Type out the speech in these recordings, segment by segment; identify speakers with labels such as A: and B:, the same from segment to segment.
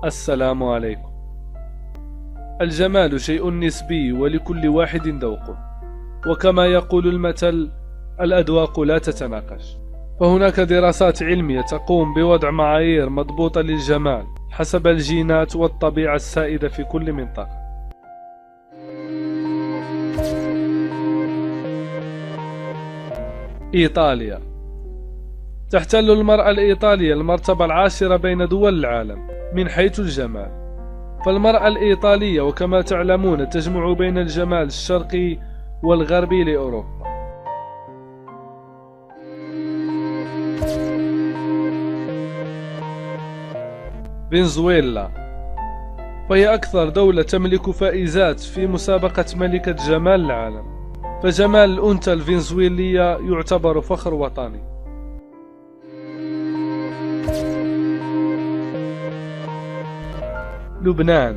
A: السلام عليكم. الجمال شيء نسبي ولكل واحد ذوقه، وكما يقول المثل: الأذواق لا تتناقش. فهناك دراسات علمية تقوم بوضع معايير مضبوطة للجمال حسب الجينات والطبيعة السائدة في كل منطقة. إيطاليا تحتل المرأة الإيطالية المرتبة العاشرة بين دول العالم من حيث الجمال. فالمرأة الإيطالية وكما تعلمون تجمع بين الجمال الشرقي والغربي لأوروبا. فنزويلا فهي أكثر دولة تملك فائزات في مسابقة ملكة جمال العالم، فجمال الأنثى الفنزويلية يعتبر فخر وطني. لبنان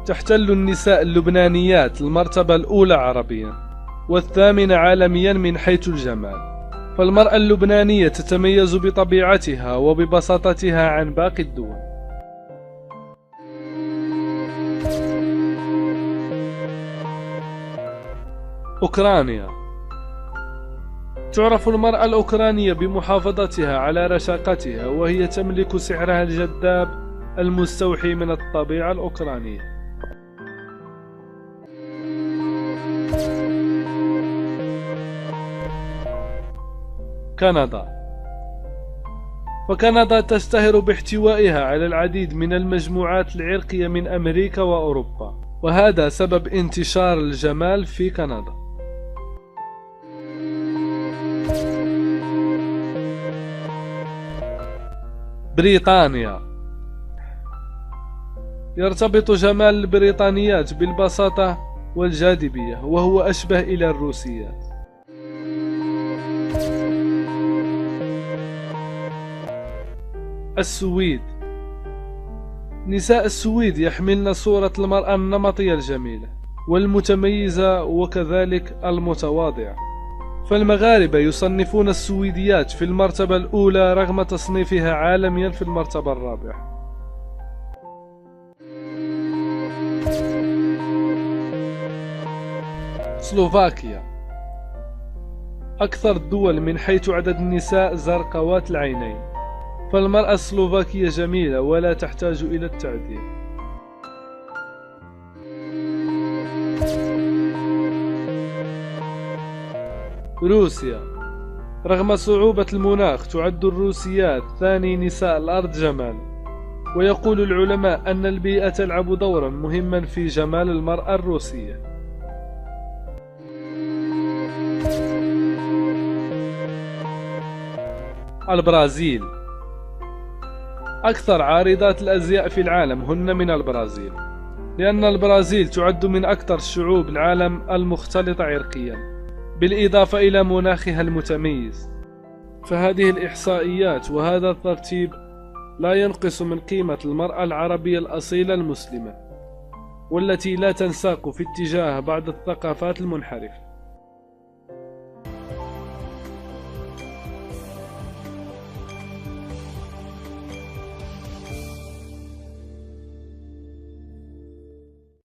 A: تحتل النساء اللبنانيات المرتبة الأولى عربيا والثامنة عالميا من حيث الجمال. فالمرأة اللبنانية تتميز بطبيعتها وببساطتها عن باقي الدول. أوكرانيا تعرف المرأة الأوكرانية بمحافظتها على رشاقتها، وهي تملك سحرها الجذاب المستوحي من الطبيعة الأوكرانية. كندا فكندا تشتهر باحتوائها على العديد من المجموعات العرقية من أمريكا وأوروبا، وهذا سبب انتشار الجمال في كندا. بريطانيا يرتبط جمال البريطانيات بالبساطة والجاذبية، وهو أشبه إلى الروسيات. السويد نساء السويد يحملن صورة المرأة النمطية الجميلة والمتميزة وكذلك المتواضعة. فالمغاربة يصنفون السويديات في المرتبة الأولى رغم تصنيفها عالميا في المرتبة الرابعة. سلوفاكيا أكثر الدول من حيث عدد النساء زرقاوات العينين، فالمرأة السلوفاكية جميلة ولا تحتاج إلى التعديل. روسيا رغم صعوبة المناخ تعد الروسيات ثاني نساء الأرض جمالا، ويقول العلماء أن البيئة تلعب دورا مهما في جمال المرأة الروسية. البرازيل أكثر عارضات الأزياء في العالم هن من البرازيل، لأن البرازيل تعد من أكثر شعوب العالم المختلطة عرقيا، بالإضافة إلى مناخها المتميز. فهذه الإحصائيات وهذا الترتيب لا ينقص من قيمة المرأة العربية الأصيلة المسلمة، والتي لا تنساق في اتجاه بعض الثقافات المنحرفة.